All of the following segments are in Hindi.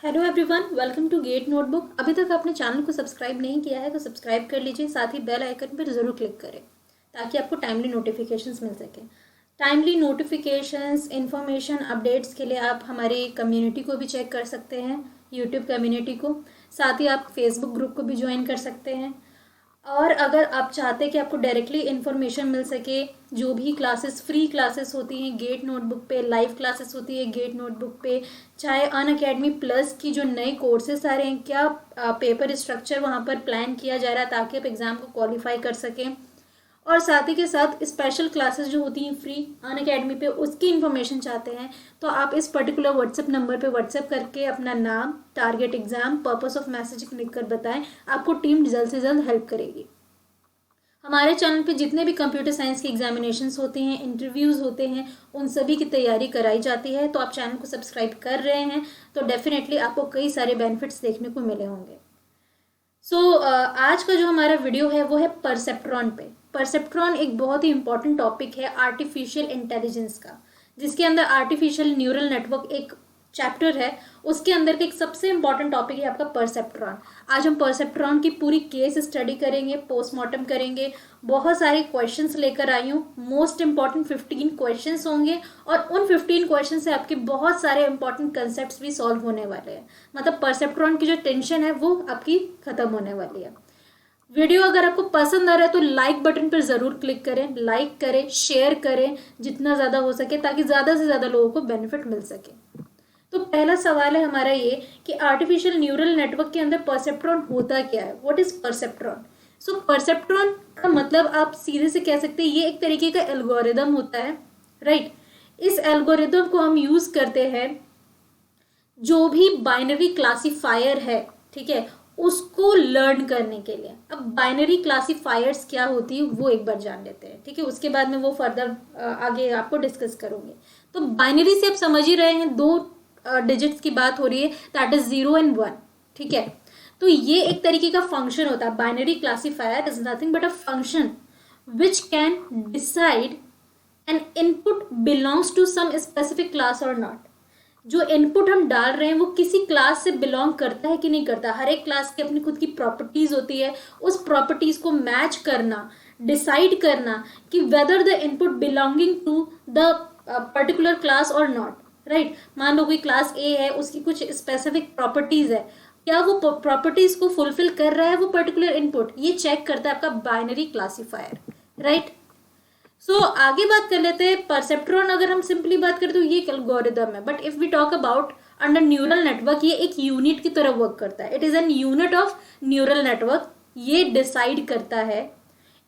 Hello everyone, welcome to get notebook. अभी तक आपने चैनल को सब्सक्राइब नहीं किया है तो सब्सक्राइब कर लीजिए, साथ ही बेल आइकन पर ज़रूर क्लिक करें ताकि आपको टाइमली नोटिफिकेशंस मिल सके। टाइमली नोटिफिकेशंस, इंफॉर्मेशन, अपडेट्स के लिए आप हमारी कम्युनिटी को भी चेक कर सकते हैं, यूट्यूब कम्युनिटी को। साथ ही आप फेसबुक ग्रुप को भी ज्वाइन कर सकते हैं। और अगर आप चाहते हैं कि आपको डायरेक्टली इन्फॉर्मेशन मिल सके, जो भी क्लासेस, फ्री क्लासेस होती हैं गेट नोटबुक पे, लाइव क्लासेस होती है गेट नोटबुक पे, चाहे अनअकैडमी प्लस की जो नए कोर्सेस आ रहे हैं, क्या पेपर स्ट्रक्चर वहाँ पर प्लान किया जा रहा है ताकि आप एग्ज़ाम को क्वालिफाई कर सकें, और साथ ही के साथ स्पेशल क्लासेस जो होती हैं फ्री अनअकैडमी पे, उसकी इन्फॉर्मेशन चाहते हैं तो आप इस पर्टिकुलर व्हाट्सएप नंबर पे व्हाट्सएप करके अपना नाम, target exam, purpose of message लिखकर बताएं। आपको टीम जल्द से जल्द हेल्प करेगी। हमारे चैनल पे जितने भी कंप्यूटर साइंस के एग्जामिनेशंस होते हैं, इंटरव्यूज़ होते हैं, उन सभी की तैयारी कराई जाती है। तो आप चैनल को सब्सक्राइब कर रहे हैं तो डेफिनेटली आपको कई सारे बेनिफिट्स देखने को मिले होंगे। आज का जो हमारा वीडियो है वो है परसेप्ट्रॉन पे। परसेप्ट्रॉन एक बहुत ही इंपॉर्टेंट टॉपिक है आर्टिफिशियल इंटेलिजेंस का, जिसके अंदर आर्टिफिशियल न्यूरल नेटवर्क एक चैप्टर है। उसके अंदर का एक सबसे इंपॉर्टेंट टॉपिक है आपका परसेप्ट्रॉन। आज हम परसेप्ट्रॉन की पूरी केस स्टडी करेंगे, पोस्टमार्टम करेंगे, बहुत सारे क्वेश्चंस लेकर आई हूँ। मोस्ट इंपॉर्टेंट 15 क्वेश्चंस होंगे और उन 15 क्वेश्चन से आपके बहुत सारे इंपॉर्टेंट कंसेप्ट भी सॉल्व होने वाले हैं। मतलब परसेप्ट्रॉन की जो टेंशन है वो आपकी खत्म होने वाली है। वीडियो अगर आपको पसंद आ रहा है तो लाइक बटन पर ज़रूर क्लिक करें, लाइक करें, शेयर करें जितना ज़्यादा हो सके, ताकि ज़्यादा से ज़्यादा लोगों को बेनिफिट मिल सके। तो पहला सवाल है हमारा ये कि आर्टिफिशियल न्यूरल नेटवर्क के अंदर परसेप्ट्रॉन होता क्या है। What is perceptron? So perceptron का मतलब आप सीधे से कह सकते हैं ये एक तरीके का एल्गोरिदम होता है, राइट। इस एल्गोरिदम को हम यूज करते हैं जो भी बाइनरी क्लासिफायर है, ठीक है, उसको लर्न करने के लिए। अब बाइनरी क्लासिफायर्स क्या होती है वो एक बार जान लेते हैं, ठीक है, उसके बाद में वो फर्दर आगे आपको डिस्कस करूंगी। तो बाइनरी से आप समझ ही रहे हैं, दो डिजिट्स की बात हो रही है, दैट इज 0 and 1, ठीक है। तो ये एक तरीके का फंक्शन होता है। Binary classifier is nothing but a function which can decide an input belongs to some specific class और नॉट। जो इनपुट हम डाल रहे हैं वो किसी क्लास से बिलोंग करता है कि नहीं करता। हर एक क्लास की अपनी खुद की प्रॉपर्टीज होती है, उस प्रॉपर्टीज को मैच करना, डिसाइड करना कि whether the input belonging to the particular class और नॉट, राइट। मान लो कोई क्लास ए है, उसकी कुछ स्पेसिफिक प्रॉपर्टीज है, क्या वो प्रॉपर्टीज को फुलफिल कर रहा है वो पर्टिकुलर इनपुट, ये चेक करता है आपका बाइनरी क्लासिफायर, राइट। आगे बात कर लेते हैं परसेप्ट्रॉन। अगर हम सिंपली बात करें तो ये एक एल्गोरिदम है, but if we talk about under neural network, ये एक यूनिट की तरह वर्क करता है। It is an unit of neural network. ये डिसाइड करता है,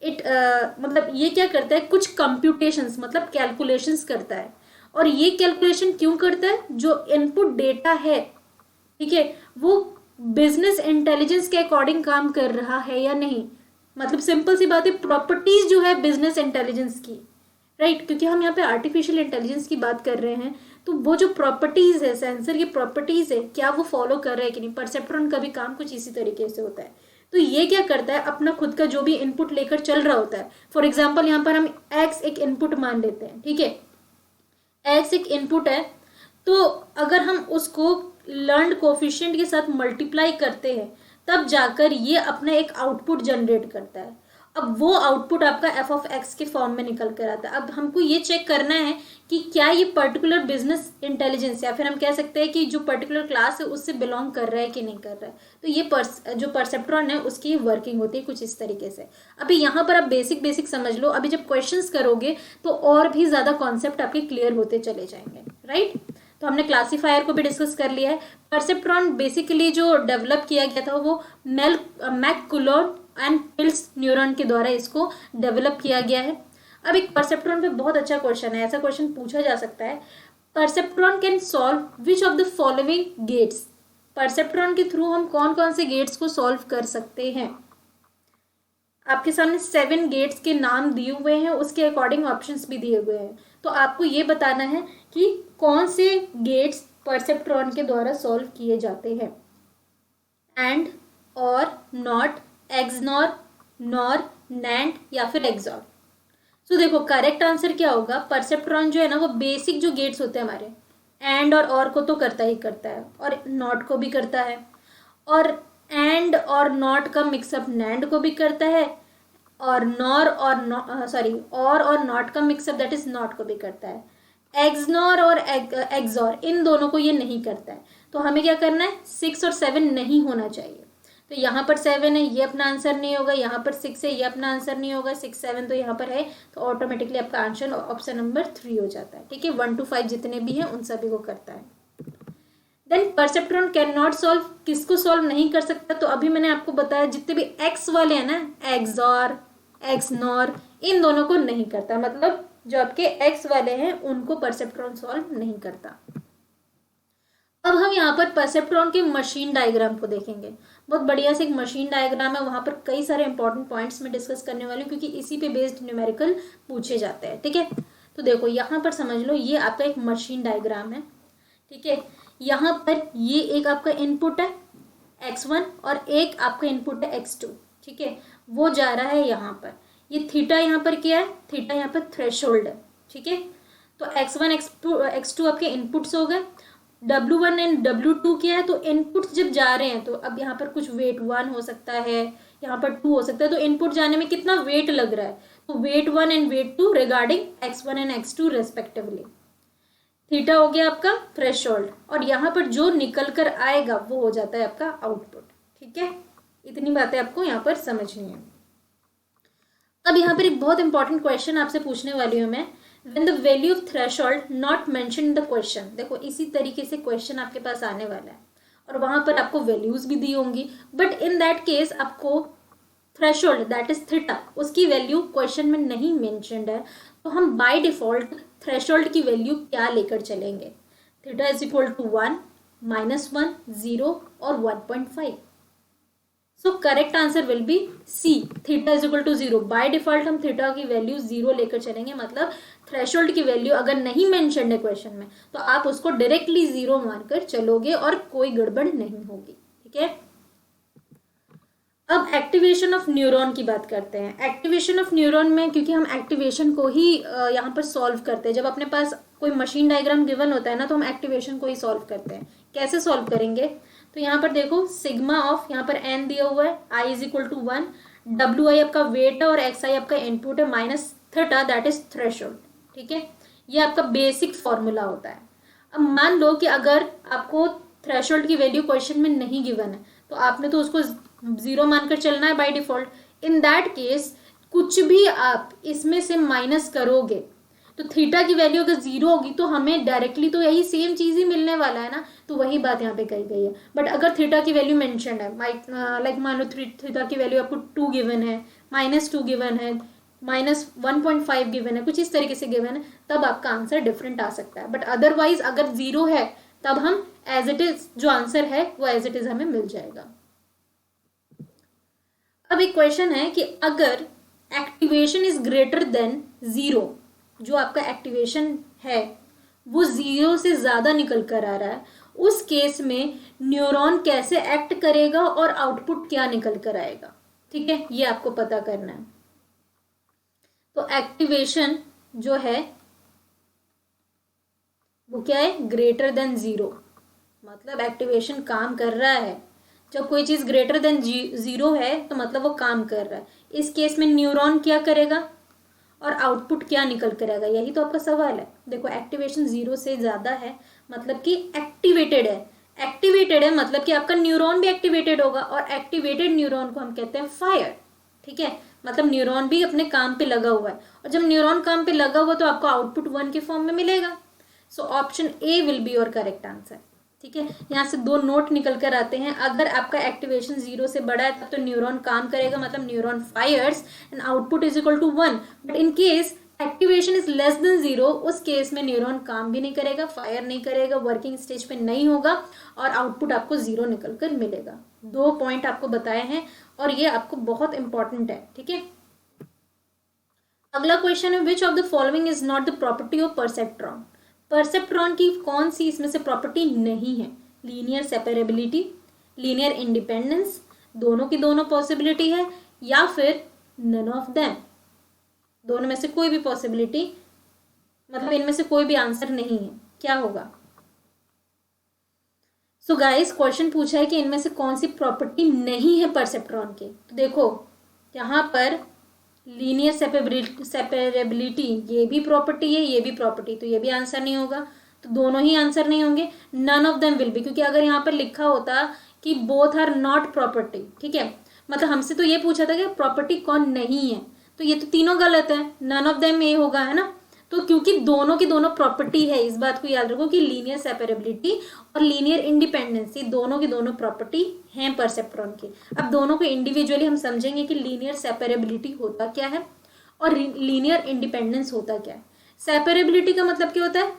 मतलब ये क्या करता है, कुछ कंप्यूटेशंस मतलब कैलकुलेशंस करता है। और ये कैलकुलेशन क्यों करता है? जो इनपुट डेटा है, ठीक है, वो बिजनेस इंटेलिजेंस के अकॉर्डिंग काम कर रहा है या नहीं। मतलब सिंपल सी बात है, प्रॉपर्टीज जो है बिजनेस इंटेलिजेंस की, राइट, क्योंकि हम यहाँ पे आर्टिफिशियल इंटेलिजेंस की बात कर रहे हैं, तो वो जो प्रॉपर्टीज है, सेंसर की प्रॉपर्टीज है, क्या वो फॉलो कर रहे हैं कि नहीं। परसेप्ट्रॉन का भी काम कुछ इसी तरीके से होता है। तो ये क्या करता है, अपना खुद का जो भी इनपुट लेकर चल रहा होता है। फॉर एग्जाम्पल यहाँ पर हम एक्स एक इनपुट मान लेते हैं, ठीक है, एक्स एक इनपुट है। तो अगर हम उसको लर्न कोफिशिएंट के साथ मल्टीप्लाई करते हैं तब जाकर ये अपना एक आउटपुट जनरेट करता है। अब वो आउटपुट आपका एफ ऑफ एक्स के फॉर्म में निकल कर आता है। अब हमको ये चेक करना है कि क्या ये पर्टिकुलर बिजनेस इंटेलिजेंस, या फिर हम कह सकते हैं कि जो पर्टिकुलर क्लास है उससे बिलोंग कर रहा है कि नहीं कर रहा है। तो ये जो परसेप्ट्रॉन है उसकी वर्किंग होती है कुछ इस तरीके से। अभी यहाँ पर आप बेसिक बेसिक समझ लो, अभी जब क्वेश्चंस करोगे तो और भी ज़्यादा कॉन्सेप्ट आपके क्लियर होते चले जाएंगे, राइट। तो हमने क्लासिफायर को भी डिस्कस कर लिया है। परसेप्ट्रॉन बेसिकली जो डेवलप किया गया था वो मैककुलोन एंड पिल्स न्यूरॉन के द्वारा इसको डेवलप किया गया है। अब एक परसेप्ट्रॉन पे बहुत अच्छा क्वेश्चन है, ऐसा क्वेश्चन पूछा जा सकता है, perceptron can solve which of the following gates. Perceptron के थ्रू हम कौन कौन से गेट्स को सॉल्व कर सकते हैं। आपके सामने 7 गेट्स के नाम दिए हुए हैं, उसके अकॉर्डिंग ऑप्शंस भी दिए हुए हैं। तो आपको ये बताना है कि कौन से गेट्स परसेप्ट्रॉन के द्वारा सॉल्व किए जाते हैं। एंड, और, नॉट, एक्सनॉर, नॉर, नैंड या फिर एक्सॉर। देखो करेक्ट आंसर क्या होगा, परसेप्ट्रॉन जो है ना वो बेसिक जो गेट्स होते हैं हमारे, एंड और को तो करता ही करता है, और नॉट को भी करता है, और एंड और नॉट का मिक्सअप नैंड को भी करता है, और नॉर और सॉरी और नॉट का मिक्सअप दैट इज नॉट को भी करता है। एक्सनॉर और एक्सॉर इन दोनों को ये नहीं करता है। तो हमें क्या करना है, 6 और 7 नहीं होना चाहिए। तो यहाँ पर 7 है, ये अपना आंसर नहीं होगा, यहाँ पर 6 है, ये अपना आंसर नहीं होगा, 6 7 तो यहाँ पर है, तो ऑटोमेटिकली आपका आंसर ऑप्शन नंबर 3 हो जाता है। ठीक है, 1 to 5 जितने भी हैं उन सभी को करता है। Then perceptron can not solve, किसको सॉल्व नहीं कर सकता, तो अभी मैंने आपको बताया जितने भी एक्स वाले हैं ना, एक्सॉर एक्सनॉर, इन दोनों को नहीं करता, मतलब जो आपके एक्स वाले हैं उनको परसेप्ट्रॉन सॉल्व नहीं करता। अब हम यहाँ पर परसेप्ट्रॉन के मशीन डायग्राम को देखेंगे। बहुत बढ़िया से एक मशीन डायग्राम है, वहां पर कई सारे इंपॉर्टेंट पॉइंट्स में डिस्कस करने वाली हूँ क्योंकि इसी पे बेस्ड न्यूमेरिकल पूछे जाते हैं। ठीक है, तो देखो यहाँ पर समझ लो, ये आपका एक मशीन डायग्राम है। ठीक है, यहाँ पर ये एक आपका इनपुट है x1 और एक आपका इनपुट है x2। ठीक है, वो जा रहा है यहाँ पर, ये थीटा यहाँ पर क्या है, थीटा यहाँ पर थ्रेशोल्ड है। ठीक है, तो x1 x2 आपके इनपुट्स हो गए। W1 एंड W2 क्या है, तो इनपुट्स जब जा रहे हैं तो अब यहाँ पर कुछ वेट 1 हो सकता है, यहाँ पर 2 हो सकता है, तो इनपुट जाने में कितना वेट लग रहा है, तो weight 1 and weight 2 regarding x1 and x2 respectively. Theta हो गया आपका थ्रेशोल्ड, और यहाँ पर जो निकल कर आएगा वो हो जाता है आपका आउटपुट। ठीक है, इतनी बातें आपको यहाँ पर समझनी है। अब यहाँ पर एक बहुत इंपॉर्टेंट क्वेश्चन आपसे पूछने वाली हूँ मैं, when the value of threshold not mentioned in the question। देखो इसी तरीके से क्वेश्चन आपके पास आने वाला है और वहां पर आपको वैल्यूज भी दी होंगी, बट इन दैट केस आपको थ्रेशोल्ड दैट इज थीटा उसकी वैल्यू क्वेश्चन में नहीं मेंशन्ड है, तो हम बाय डिफॉल्ट थ्रेशोल्ड की वैल्यू क्या लेकर चलेंगे, थीटा इज इक्वल टू 1, -1, 0 और 1.5। So correct answer will be C, theta is equal to 0। By default हम थीटा की वैल्यू 0 लेकर चलेंगे, मतलब थ्रेशोल्ड की वैल्यू अगर नहीं मेंशन है क्वेश्चन में तो आप उसको डायरेक्टली 0 मानकर चलोगे और कोई गड़बड़ नहीं होगी। ठीक है, अब एक्टिवेशन ऑफ न्यूरॉन की बात करते हैं। एक्टिवेशन ऑफ न्यूरॉन में क्योंकि हम एक्टिवेशन को ही यहाँ पर सॉल्व करते हैं, जब अपने पास कोई मशीन डायग्राम गिवन होता है ना तो हम एक्टिवेशन को ही सॉल्व करते हैं। कैसे सॉल्व करेंगे, तो यहाँ पर देखो सिग्मा ऑफ, यहाँ पर एन दिया हुआ है, I is equal to 1, W I आपका वेट है और एक्स आई आपका इनपुट है, minus theta that is threshold. ठीक है, ये आपका बेसिक फॉर्मूला होता है। अब मान लो कि अगर आपको थ्रेशोल्ड की वैल्यू क्वेश्चन में नहीं गिवन है तो आपने तो उसको 0 मानकर चलना है by default. In that case कुछ भी आप इसमें से माइनस करोगे तो थीटा की वैल्यू अगर 0 होगी तो हमें डायरेक्टली तो यही सेम चीज ही मिलने वाला है ना, तो वही बात यहाँ पे कही गई है। बट अगर थीटा की वैल्यू मेंशन है, लाइक मान लो थीटा की वैल्यू आपको 2 गिवन है, -2 गिवन है, -1.5 गिवन है, कुछ इस तरीके से गिवन है, तब आपका आंसर डिफरेंट आ सकता है। बट अदरवाइज अगर 0 है तब हम एज इट इज जो आंसर है वो एज इट इज हमें मिल जाएगा। अब एक क्वेश्चन है कि अगर एक्टिवेशन इज ग्रेटर देन 0, जो आपका एक्टिवेशन है वो 0 से ज्यादा निकल कर आ रहा है, उस केस में न्यूरॉन कैसे एक्ट करेगा और आउटपुट क्या निकल कर आएगा। ठीक है, ये आपको पता करना है। तो एक्टिवेशन जो है वो क्या है, ग्रेटर देन 0, मतलब एक्टिवेशन काम कर रहा है। जब कोई चीज ग्रेटर देन 0 है तो मतलब वो काम कर रहा है। इस केस में न्यूरॉन क्या करेगा और आउटपुट क्या निकल कर आएगा, यही तो आपका सवाल है। देखो एक्टिवेशन 0 से ज्यादा है मतलब कि एक्टिवेटेड है, एक्टिवेटेड है मतलब कि आपका न्यूरॉन भी एक्टिवेटेड होगा, और एक्टिवेटेड न्यूरॉन को हम कहते हैं फायर। ठीक है, मतलब न्यूरॉन भी अपने काम पे लगा हुआ है, और जब न्यूरॉन काम पे लगा हुआ तो आपको आउटपुट 1 के फॉर्म में मिलेगा। So option A will be your correct answer. ठीक है, यहाँ से 2 नोट निकल कर आते हैं। अगर आपका एक्टिवेशन 0 से बड़ा है तब तो न्यूरॉन काम करेगा, मतलब neuron fires and output is equal to 1। But in case activation is less than 0, उस केस में न्यूरॉन काम भी नहीं करेगा, फायर नहीं करेगा, वर्किंग स्टेज पे नहीं होगा और आउटपुट आपको 0 निकल कर मिलेगा। 2 पॉइंट आपको बताए हैं और ये आपको बहुत इंपॉर्टेंट है। ठीक है, अगला क्वेश्चन है, विच of the following is not the property of perceptron. Perceptron की कौन सी इसमें से प्रॉपर्टी नहीं है, लीनियर सेपरेबिलिटी, लीनियर इंडिपेंडेंस, दोनों की दोनों पॉसिबिलिटी है, या फिर नन ऑफ देम, दोनों में से कोई भी पॉसिबिलिटी, मतलब इनमें से कोई भी आंसर नहीं है। क्या होगा, सो गाइस क्वेश्चन पूछा है कि इनमें से कौन सी प्रॉपर्टी नहीं है परसेप्ट्रॉन के। तो देखो यहाँ पर लीनियर सेपरेबिलिटी ये भी प्रॉपर्टी है, ये भी प्रॉपर्टी, तो ये भी आंसर नहीं होगा, तो दोनों ही आंसर नहीं होंगे। None of them will be, क्योंकि अगर यहाँ पर लिखा होता कि बोथ आर नॉट प्रॉपर्टी, ठीक है, मतलब हमसे तो ये पूछा था कि प्रॉपर्टी कौन नहीं है, तो ये तो तीनों गलत है, नन ऑफ देम ये होगा, है ना। तो क्योंकि दोनों की दोनों प्रॉपर्टी है, इस बात को याद रखो कि लीनियर सेपरेबिलिटी और लीनियर इंडिपेंडेंसी दोनों की दोनों प्रॉपर्टी हैं परसेप्ट्रॉन की। अब दोनों को इंडिविजुअली हम समझेंगे कि लीनियर सेपरेबिलिटी होता क्या है और लीनियर इंडिपेंडेंस होता क्या है। सेपरेबिलिटी का मतलब क्या होता है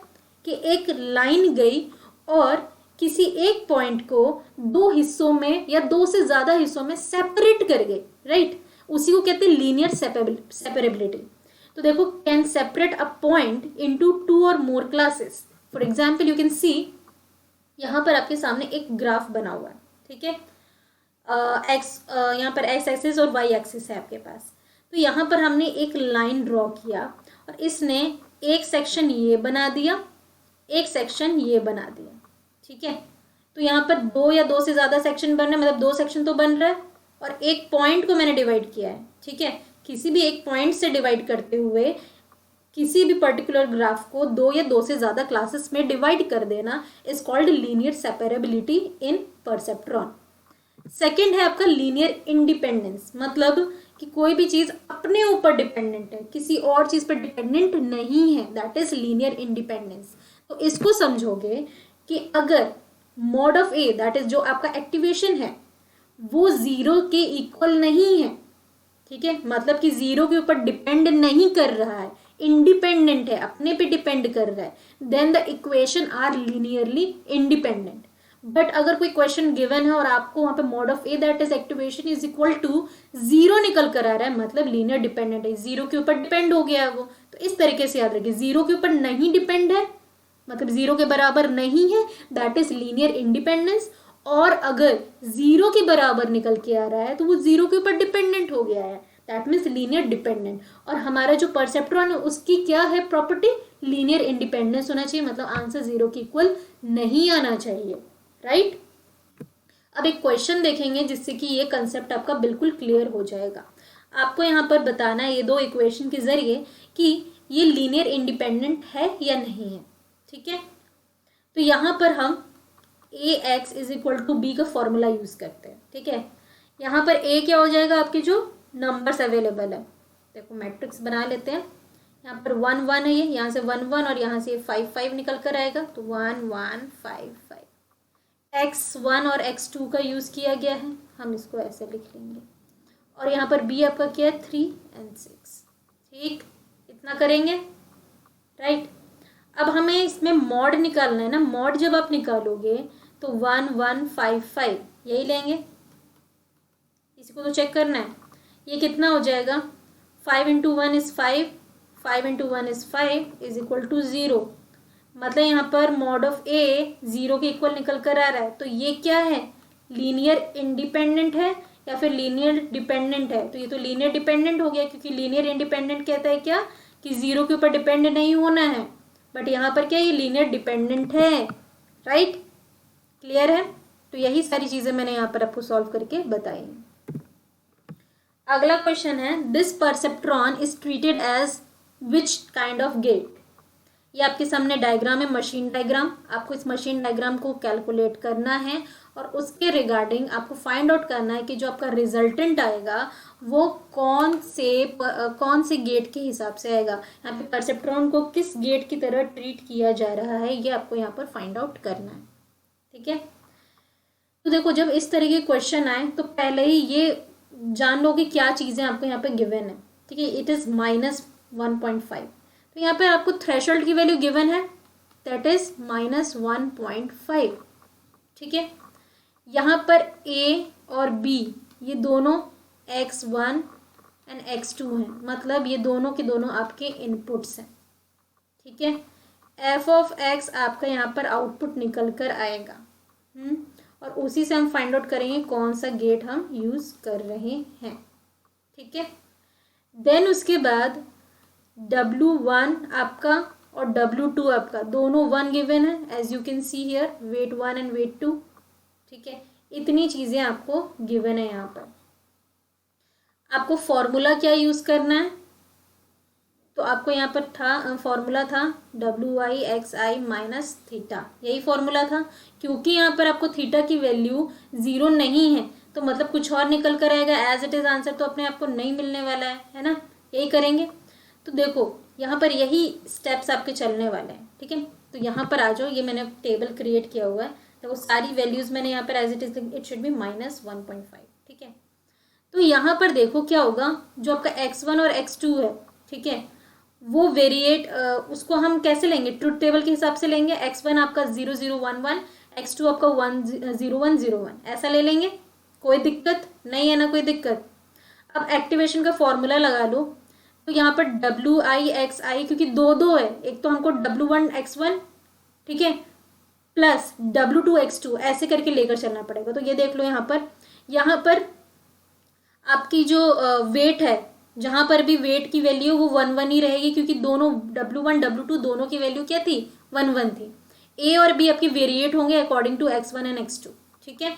कि एक लाइन गई और किसी एक पॉइंट को दो हिस्सों में या दो से ज्यादा हिस्सों में सेपरेट कर गई, राइट, उसी को कहते हैं लीनियर सेपरेबिलिटी। तो देखो, can separate a point into two or more classes. For example you can see, यहाँ पर आपके सामने एक ग्राफ बना हुआ है, ठीक है, यहाँ पर एक्स एक्सिस और वाई एक्सिस है आपके पास। तो यहाँ पर हमने एक लाइन ड्रॉ किया और इसने एक सेक्शन ये बना दिया, एक सेक्शन ये बना दिया, ठीक है। तो यहाँ पर दो या दो से ज्यादा सेक्शन बन रहे हैं, मतलब दो सेक्शन तो बन रहा है, और एक पॉइंट को मैंने डिवाइड किया है, ठीक है। किसी भी एक पॉइंट से डिवाइड करते हुए किसी भी पर्टिकुलर ग्राफ को दो या दो से ज्यादा क्लासेस में डिवाइड कर देना is called linear separability in perceptron. Second है आपका लीनियर इंडिपेंडेंस, मतलब कि कोई भी चीज अपने ऊपर डिपेंडेंट है, किसी और चीज पर डिपेंडेंट नहीं है, दैट इज लीनियर इंडिपेंडेंस। तो इसको समझोगे कि अगर mod of a, that is जो आपका एक्टिवेशन है, वो जीरो के इक्वल नहीं है, ठीक है, मतलब कि जीरो के ऊपर डिपेंड नहीं कर रहा है, इंडिपेंडेंट है, अपने पे डिपेंड कर रहा है, then the equation are linearly independent. But अगर कोई क्वेश्चन गिवन है और आपको वहां पे mod of a that is activation is equal to zero निकल कर आ रहा है, मतलब लीनियर डिपेंडेंट है, जीरो के ऊपर डिपेंड हो गया है वो। तो इस तरीके से याद रखिए, जीरो के ऊपर नहीं डिपेंड है, मतलब जीरो के बराबर नहीं है, दैट इज लीनियर इंडिपेंडेंस। और अगर जीरो के बराबर निकल के आ रहा है तो वो जीरो के ऊपर डिपेंडेंट हो गया है, दैट मीन्स लीनियर डिपेंडेंट। और हमारा जो परसेप्ट्रॉन है उसकी क्या है प्रॉपर्टी, लीनियर इंडिपेंडेंस होना चाहिए, मतलब आंसर जीरो के इक्वल नहीं आना चाहिए, राइट। अब एक क्वेश्चन देखेंगे जिससे कि ये कंसेप्ट आपका बिल्कुल क्लियर हो जाएगा। आपको यहाँ पर बताना है ये दो इक्वेशन के जरिए कि ये लीनियर इंडिपेंडेंट है या नहीं है, ठीक है। तो यहाँ पर हम A X is equal to B का फॉर्मूला यूज करते हैं, ठीक है। यहाँ पर ए क्या हो जाएगा, आपके जो नंबर्स अवेलेबल है, देखो मैट्रिक्स बना लेते हैं। यहाँ पर 1 1 है, ये यहाँ से 1 1 और यहाँ से 5 5 निकल कर आएगा, तो 1 1 5 5। x1 और x2 का यूज किया गया है, हम इसको ऐसे लिख लेंगे। और यहाँ पर b आपका क्या है, 3 और 6, ठीक, इतना करेंगे, राइट। अब हमें इसमें मॉड निकालना है ना, मॉड जब आप निकालोगे तो 1 1 5 5 यही लेंगे, इसी को तो चेक करना है। ये कितना हो जाएगा, 5 into 1 is 5, 5 into 1 is 5 is equal to 0, मतलब यहाँ पर मॉड ऑफ ए जीरो के इक्वल निकल कर आ रहा है। तो ये क्या है, लीनियर इंडिपेंडेंट है या फिर लीनियर डिपेंडेंट है। तो ये तो लीनियर डिपेंडेंट हो गया, क्योंकि लीनियर इंडिपेंडेंट कहता है क्या कि जीरो के ऊपर डिपेंड नहीं होना है, बट यहाँ पर क्या ये लीनियर डिपेंडेंट है, राइट, क्लियर है। तो यही सारी चीजें मैंने यहाँ पर आपको सॉल्व करके बताई। अगला क्वेश्चन है, this perceptron is treated as which kind of gate. ये आपके सामने डायग्राम है, मशीन डायग्राम। आपको इस मशीन डायग्राम को कैलकुलेट करना है और उसके रिगार्डिंग आपको फाइंड आउट करना है कि जो आपका रिजल्टेंट आएगा वो कौन से गेट के हिसाब से आएगा। यहाँ पे परसेप्ट्रॉन को किस गेट की तरह ट्रीट किया जा रहा है, ये आपको यहाँ पर फाइंड आउट करना है, ठीक है। तो देखो, जब इस तरह के क्वेश्चन आए तो पहले ही ये जान लो कि क्या चीज़ें आपको यहाँ पे गिवन है, ठीक है। इट इज़ -1.5, तो यहाँ पे आपको थ्रेशोल्ड की वैल्यू गिवन है, दैट इज -1.5, ठीक है। यहाँ पर a और b ये दोनों x1 एंड x2 हैं, मतलब ये दोनों के दोनों आपके इनपुट्स हैं, ठीक है। f ऑफ x आपका यहाँ पर आउटपुट निकल कर आएगा, और उसी से हम फाइंड आउट करेंगे कौन सा गेट हम यूज कर रहे हैं, ठीक है। देन उसके बाद W1 आपका और W2 आपका दोनों 1 गिवन है, as you can see here, weight 1 and weight 2, ठीक है, इतनी चीज़ें आपको गिवन है यहाँ पर। आपको फॉर्मूला क्या यूज़ करना है, तो आपको यहाँ पर था फॉर्मूला था WI/XI माइनस थीटा, यही फॉर्मूला था। क्योंकि यहाँ पर आपको थीटा की वैल्यू 0 नहीं है तो मतलब कुछ और निकल कर आएगा, एज इट इज़ आंसर तो अपने आपको नहीं मिलने वाला है ना, यही करेंगे। तो देखो यहाँ पर यही स्टेप्स आपके चलने वाले हैं, ठीक है। तो यहाँ पर आ जाओ, ये मैंने टेबल क्रिएट किया हुआ है, तो वो सारी वैल्यूज़ मैंने यहाँ पर as it is, it should be -1.5, ठीक है। तो यहाँ पर देखो क्या होगा, जो आपका x1 और x2 है, ठीक है, वो वेरिएट, उसको हम कैसे लेंगे, ट्रुथ टेबल के हिसाब से लेंगे। x1 आपका 0011, x2 आपका 10101, ऐसा ले लेंगे, कोई दिक्कत नहीं है ना, कोई दिक्कत। अब एक्टिवेशन का फॉर्मूला लगा लो, तो यहाँ पर WI/XI, क्योंकि दो दो है, एक तो हमको W1x1, ठीक है, प्लस W2x2, ऐसे करके लेकर चलना पड़ेगा। तो ये देख लो यहाँ पर आपकी जो वेट है, जहां पर भी वेट की वैल्यू वो 1 1 ही रहेगी, क्योंकि दोनों W1 W2 दोनों की वैल्यू क्या थी, 1 1 थी। ए और बी आपकी वेरिएट होंगे according to x1 and x2, ठीक है।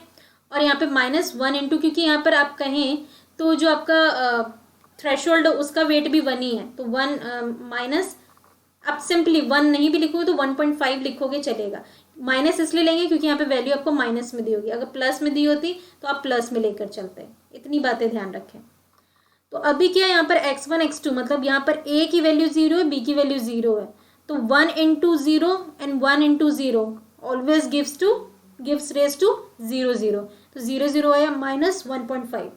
और यहाँ पे -1 इंटू, क्योंकि यहाँ पर आप कहें तो जो आपका थ्रेशोल्ड उसका वेट भी 1 ही है, तो 1 माइनस, आप सिंपली 1 नहीं भी लिखोगे तो 1.5 लिखोगे चलेगा। माइनस इसलिए लेंगे क्योंकि यहाँ पे वैल्यू आपको माइनस में दी होगी, अगर प्लस में दी होती तो आप प्लस में लेकर चलते हैं, इतनी बातें ध्यान रखें। तो अभी क्या है, यहाँ पर x1 x2 मतलब यहाँ पर a की वैल्यू 0 है, b की वैल्यू 0 है, तो 1 into 0 and 1 into 0 always gives rise to 0 0, तो 0 0 आया -1.5।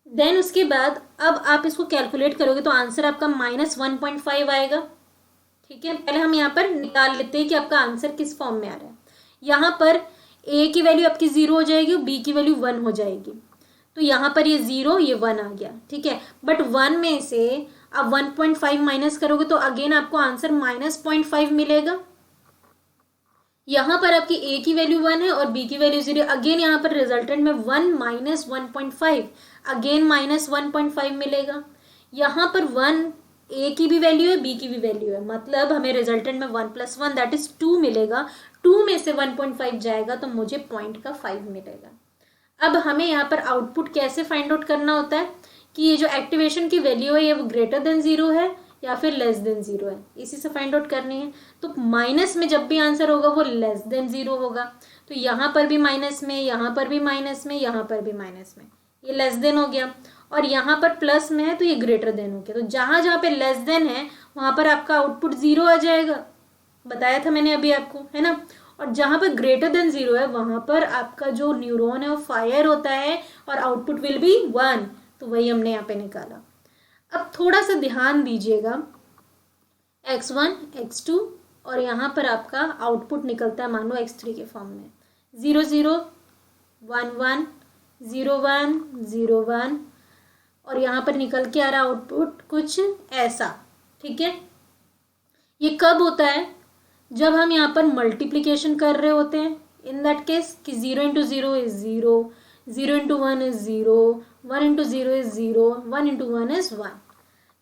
देन उसके बाद अब आप इसको कैलकुलेट करोगे तो आंसर आपका -1.5 आएगा, ठीक है। पहले हम यहाँ पर निकाल लेते हैं कि आपका आंसर किस फॉर्म में आ रहा है। यहाँ पर a की वैल्यू आपकी 0 हो जाएगी और b की वैल्यू 1 हो जाएगी, तो यहाँ पर ये 0 ये 1 आ गया, ठीक है। बट 1 में से आप 1.5 माइनस करोगे तो अगेन आपको आंसर -0.5 मिलेगा। यहाँ पर आपकी a की वैल्यू 1 है और b की वैल्यू 0, अगेन यहाँ पर रिजल्टेंट में 1 माइनस 1.5, अगेन -1.5 मिलेगा। यहाँ पर 1 a की भी वैल्यू है, b की भी वैल्यू है, मतलब हमें रिजल्टेंट में 1 + 1 दैट इज 2 मिलेगा। 2 में से 1.5 जाएगा तो मुझे पॉइंट का 5 मिलेगा। अब हमें यहाँ पर आउटपुट कैसे फाइंड आउट करना होता है कि ये जो एक्टिवेशन की वैल्यू है ये वो ग्रेटर देन 0 है या फिर लेस देन 0 है, इसी से फाइंड आउट करनी है। तो माइनस में जब भी आंसर होगा वो लेस देन 0 होगा, तो यहाँ पर भी माइनस में, यहाँ पर भी माइनस में, यहाँ पर भी माइनस में, ये लेस देन हो गया। और यहाँ पर प्लस में है तो ये ग्रेटर देन हो गया। तो जहाँ जहाँ पे लेस देन है वहाँ पर आपका आउटपुट 0 आ जाएगा, बताया था मैंने अभी आपको, है ना। और जहाँ पर ग्रेटर देन 0 है वहाँ पर आपका जो न्यूरॉन है वो फायर होता है और आउटपुट विल बी 1, तो वही हमने यहाँ पे निकाला। अब थोड़ा सा ध्यान दीजिएगा, x1 x2 और यहाँ पर आपका आउटपुट निकलता है मान लो x3 के फॉर्म में 0 0 1 1 0 1 0 1, और यहाँ पर निकल के आ रहा आउटपुट कुछ ऐसा, ठीक है। ये कब होता है, जब हम यहाँ पर मल्टीप्लिकेशन कर रहे होते हैं, इन दैट केस कि 0 into 0 is 0, 0 into 1 is 0, 1 into 0 is 0, 1 into 1 is 1।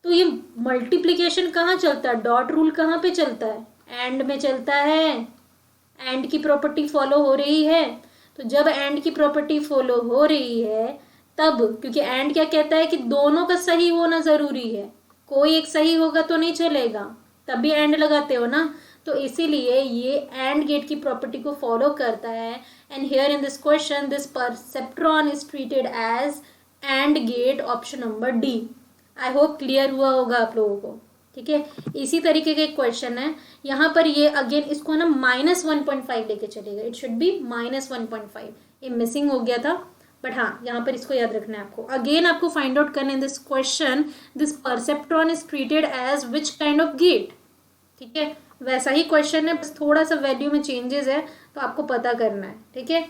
तो ये मल्टीप्लिकेशन कहाँ चलता है, डॉट रूल कहाँ पे चलता है, एंड में चलता है। एंड की प्रॉपर्टी फॉलो हो रही है, तो जब एंड की प्रॉपर्टी फॉलो हो रही है तब, क्योंकि एंड क्या कहता है कि दोनों का सही होना ज़रूरी है, कोई एक सही होगा तो नहीं चलेगा, तभी एंड लगाते हो ना। तो इसीलिए ये एंड गेट की प्रॉपर्टी को फॉलो करता है। And here in this question this perceptron is treated as and gate, option number D. I hope clear हुआ होगा आप लोगों को, ठीक है। इसी तरीके का एक क्वेश्चन है यहाँ पर, ये अगेन इसको ना -1.5 लेके चलेगा, इट शुड बी -1.5, ये मिसिंग हो गया था, बट हाँ यहाँ पर इसको याद रखना है आपको। अगेन आपको फाइंड आउट करना है this question, this perceptron is treated as which kind of gate, ठीक है। वैसा ही क्वेश्चन है, बस थोड़ा सा वैल्यू में चेंजेस है, तो आपको पता करना है, ठीक है।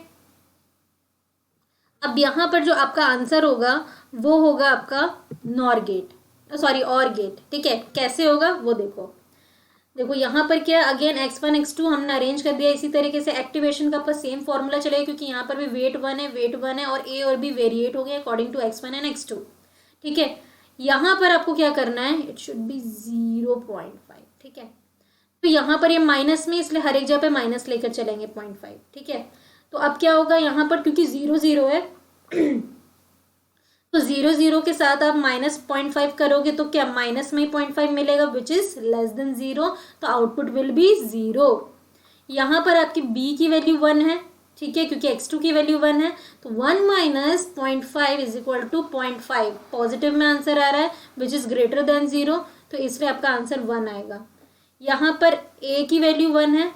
अब यहाँ पर जो आपका आंसर होगा वो होगा आपका नॉर गेट, सॉरी और गेट, ठीक है। कैसे होगा वो देखो, देखो यहाँ पर क्या, अगेन x1 x2 हमने अरेंज कर दिया। इसी तरीके से एक्टिवेशन का आपका सेम फॉर्मूला चलेगा, क्योंकि यहाँ पर भी वेट 1 है, वेट 1 है, और a और b वेरिएट हो गए according to x1 and x2, ठीक है। यहाँ पर आपको क्या करना है, इट शुड बी 0.5, ठीक है। तो यहाँ पर ये माइनस में, इसलिए हर एक जगह पे माइनस लेकर चलेंगे 0.5, ठीक है। तो अब क्या होगा यहाँ पर, क्योंकि 0 0 है तो 0 0 के साथ आप -0.5 करोगे तो क्या माइनस में ही 0.5 मिलेगा, विच इज लेस देन 0, तो आउटपुट विल बी 0। यहाँ पर आपकी b की वैल्यू 1 है, ठीक है, क्योंकि x2 की वैल्यू 1 है, तो 1 minus 0.5 is equal to 0.5, positive में आंसर आ रहा है विच इज ग्रेटर देन 0, तो इसलिए आपका आंसर 1 आएगा। यहाँ पर a की वैल्यू 1 है,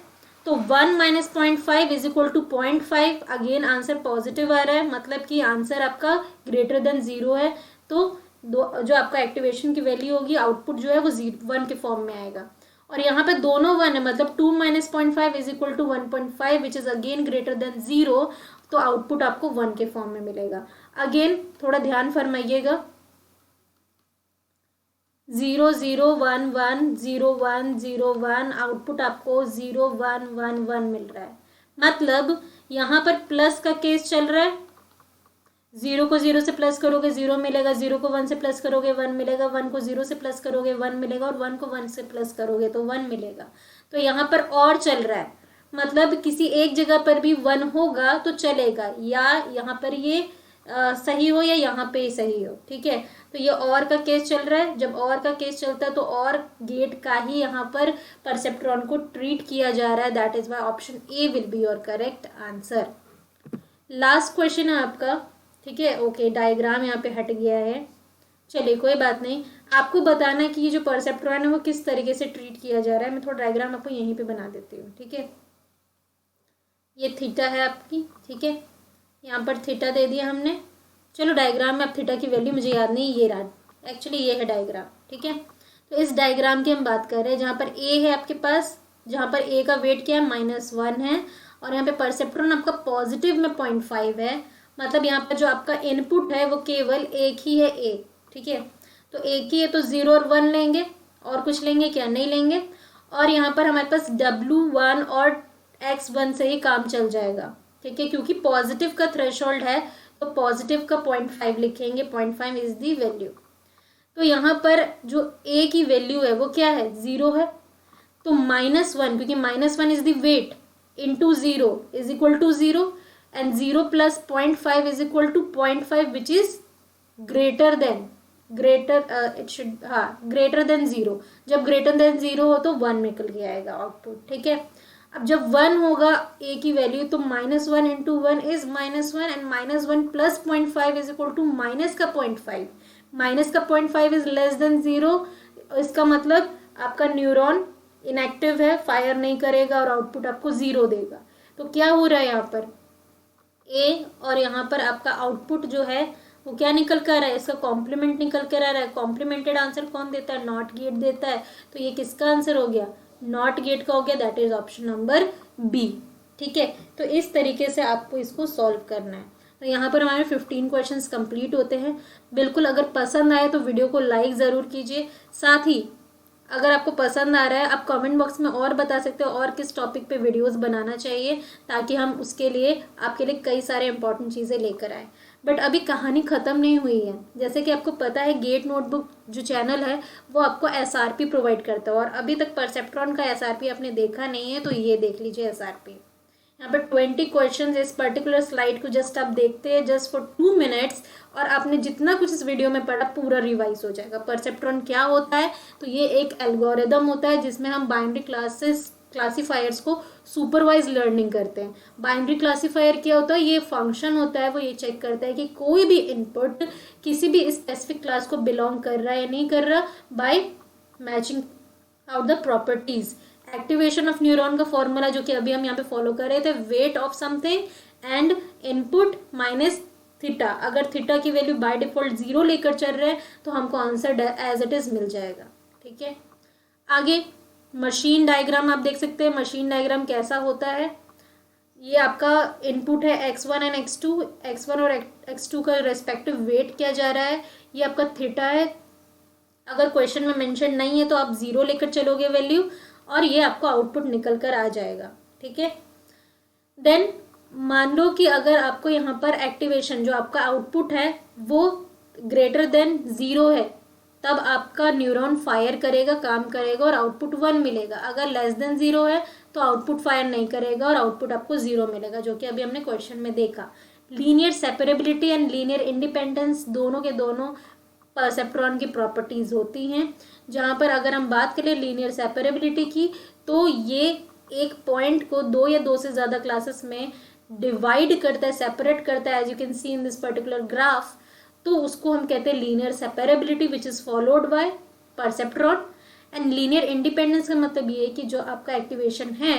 तो 1 minus 0.5 is equal to 0.5, again answer positive आ रहा है, मतलब कि आंसर आपका ग्रेटर देन 0 है। तो जो आपका एक्टिवेशन की वैल्यू होगी, आउटपुट जो है वो 1 के फॉर्म में आएगा। और यहाँ पे दोनों 1 है, मतलब 2 minus 0.5 is equal to 1.5 which is again greater than 0, तो आउटपुट आपको 1 के फॉर्म में मिलेगा। अगेन थोड़ा ध्यान फरमाइएगा, 0 0 1 1 0 1 0 1, आउटपुट आपको 0 1 1 1 मिल रहा है। मतलब यहाँ पर प्लस का केस चल रहा है, 0 को 0 से प्लस करोगे 0 मिलेगा, 0 को 1 से प्लस करोगे 1 मिलेगा, 1 को 0 से प्लस करोगे 1 मिलेगा, और 1 को 1 से प्लस करोगे तो 1 मिलेगा। तो यहाँ पर और चल रहा है, मतलब किसी एक जगह पर भी 1 होगा तो चलेगा, या यहाँ पर ये सही हो या यहाँ पे सही हो, ठीक है। तो ये और का केस चल रहा है, जब और का केस चलता है तो और गेट का ही यहाँ पर परसेप्ट्रॉन को ट्रीट किया जा रहा है, that is why option A will be your correct answer. Last question है आपका, ठीक है, ओके, डायग्राम यहाँ पे हट गया है, चलिए कोई बात नहीं। आपको बताना है कि ये जो परसेप्ट्रॉन है वो किस तरीके से ट्रीट किया जा रहा है। मैं थोड़ा डायग्राम आपको यहीं पे बना देती हूँ, ठीक है। ये थीटा है आपकी, ठीक है, यहाँ पर थीटा दे दिया हमने। चलो डायग्राम में अब थीटा की वैल्यू मुझे याद नहीं, ये रहा, एक्चुअली ये है डायग्राम, ठीक है। तो इस डायग्राम की हम बात कर रहे हैं, जहाँ पर ए है आपके पास, जहाँ पर ए का वेट क्या है -1 है, और यहाँ पे परसेप्ट्रॉन आपका पॉजिटिव में 0.5 है, मतलब यहाँ पर जो आपका इनपुट है वो केवल एक ही है, ए, ठीक है। तो एक ही है तो 0 और 1 लेंगे, और कुछ लेंगे क्या, नहीं लेंगे। और यहाँ पर हमारे पास W1 और X1 से ही काम चल जाएगा, ठीक है, क्योंकि पॉजिटिव का थ्रेशोल्ड है तो पॉजिटिव का 0.5 लिखेंगे, 0.5 इज दी वैल्यू। तो यहाँ पर जो ए की वैल्यू है वो क्या है, 0 है, तो -1, क्योंकि -1 is the weight, into 0 is equal to 0, and 0 plus 0.5 is equal to 0.5 which is greater than greater than 0। जब ग्रेटर देन 0 हो तो 1 निकल के आएगा आउटपुट, ठीक है। अब जब 1 होगा ए की वैल्यू, तो -1 into 1 is -1, and -1 plus 0.5 is equal to minus का 0.5, माइनस का 0.5 इज लेस देन 0। इसका मतलब आपका न्यूरॉन इनएक्टिव है, फायर नहीं करेगा, और आउटपुट आपको 0 देगा। तो क्या हो रहा है यहाँ पर, ए, और यहाँ पर आपका आउटपुट जो है वो क्या निकल कर रहा है, इसका कॉम्प्लीमेंट निकल कर आ रहा है। कॉम्प्लीमेंटेड आंसर कौन देता है, नॉट गेट देता है, तो ये किसका आंसर हो गया, नॉट गेट का हो गया, that is option number B, ठीक है। तो इस तरीके से आपको इसको सॉल्व करना है। तो यहाँ पर हमारे 15 क्वेश्चंस कंप्लीट होते हैं। बिल्कुल, अगर पसंद आए तो वीडियो को लाइक ज़रूर कीजिए, साथ ही अगर आपको पसंद आ रहा है आप कमेंट बॉक्स में और बता सकते हो और किस टॉपिक पे वीडियोस बनाना चाहिए, ताकि हम उसके लिए आपके लिए कई सारे इंपॉर्टेंट चीज़ें लेकर आए। बट अभी कहानी ख़त्म नहीं हुई है। जैसे कि आपको पता है, गेट नोटबुक जो चैनल है वो आपको एसआरपी प्रोवाइड करता है, और अभी तक परसेप्ट्रॉन का एसआरपी आपने देखा नहीं है तो ये देख लीजिए एसआरपी। यहाँ पर 20 क्वेश्चन इस पर्टिकुलर स्लाइड को जस्ट आप देखते हैं जस्ट फॉर 2 मिनट्स, और आपने जितना कुछ इस वीडियो में पढ़ा पूरा रिवाइज हो जाएगा। परसेप्ट्रॉन क्या होता है, तो ये एक एल्गोरिदम होता है जिसमें हम बाइनरी क्लासीफायर्स को सुपरवाइज लर्निंग करते हैं। बाइनरी क्लासीफायर क्या होता है, ये फंक्शन होता है, वो ये चेक करता है कि कोई भी इनपुट किसी भी स्पेसिफिक क्लास को बिलोंग कर रहा है या नहीं कर रहा, by matching out the properties. Activation of neuron का फॉर्मूला जो कि अभी हम यहाँ पे फॉलो कर रहे थे, weight of something and input minus theta. अगर थीटा की वैल्यू बाय डिफॉल्ट 0 लेकर चल रहे हैं तो हमको आंसर एज इट इज मिल जाएगा, ठीक है। आगे मशीन डायग्राम आप देख सकते हैं। मशीन डायग्राम कैसा होता है, ये आपका इनपुट है x1 एंड x2, x1 और x2 का रेस्पेक्टिव वेट किया जा रहा है, ये आपका थीटा है। अगर क्वेश्चन में मेंशन नहीं है तो आप 0 लेकर चलोगे वैल्यू, और ये आपको आउटपुट निकल कर आ जाएगा, ठीक है। देन मान लो कि अगर आपको यहाँ पर एक्टिवेशन जो आपका आउटपुट है वो ग्रेटर देन 0 है, तब आपका न्यूरॉन फायर करेगा, काम करेगा और आउटपुट 1 मिलेगा। अगर लेस देन 0 है तो आउटपुट फायर नहीं करेगा और आउटपुट आपको 0 मिलेगा, जो कि अभी हमने क्वेश्चन में देखा। लीनियर सेपरेबिलिटी एंड लीनियर इंडिपेंडेंस दोनों के दोनों परसेप्ट्रॉन की प्रॉपर्टीज होती हैं। जहाँ पर अगर हम बात करें लीनियर सेपरेबिलिटी की, तो ये एक पॉइंट को 2 या 2 से ज़्यादा क्लासेस में डिवाइड करता है, सेपरेट करता है, as you can see in this particular graph. तो उसको हम कहते हैं linear separability which is followed by perceptron. And linear independence का मतलब ये है कि जो आपका एक्टिवेशन है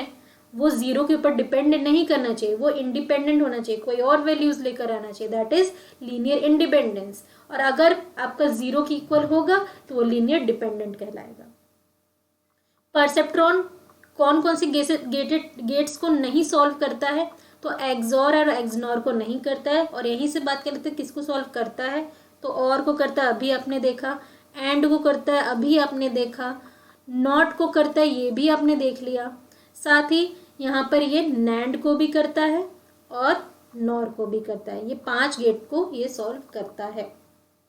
वो 0 के ऊपर डिपेंडेंट नहीं करना चाहिए, वो इंडिपेंडेंट होना चाहिए, कोई और वैल्यूज लेकर आना चाहिए, दैट इज लीनियर इंडिपेंडेंस। और अगर आपका 0 की इक्वल होगा तो वो लीनियर डिपेंडेंट कहलाएगा। परसेप्ट्रॉन कौन कौन सी गेट्स को नहीं सॉल्व करता है, तो एक्सॉर और एक्सनॉर को नहीं करता है। और यहीं से बात कर लेते हैं किसको सॉल्व करता है, तो और को करता है, अभी आपने देखा। एंड को करता है, अभी आपने देखा। नॉट को करता है, ये भी आपने देख लिया। साथ ही यहाँ पर ये नैंड को भी करता है और नॉर को भी करता है। ये 5 गेट को ये सॉल्व करता है।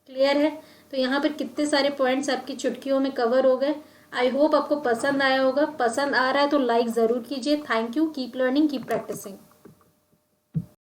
क्लियर है? तो यहाँ पर कितने सारे पॉइंट्स आपकी चुटकियों में कवर हो गए। आई होप आपको पसंद आया होगा। पसंद आ रहा है तो लाइक ज़रूर कीजिए। Thank you. Keep learning, keep practising.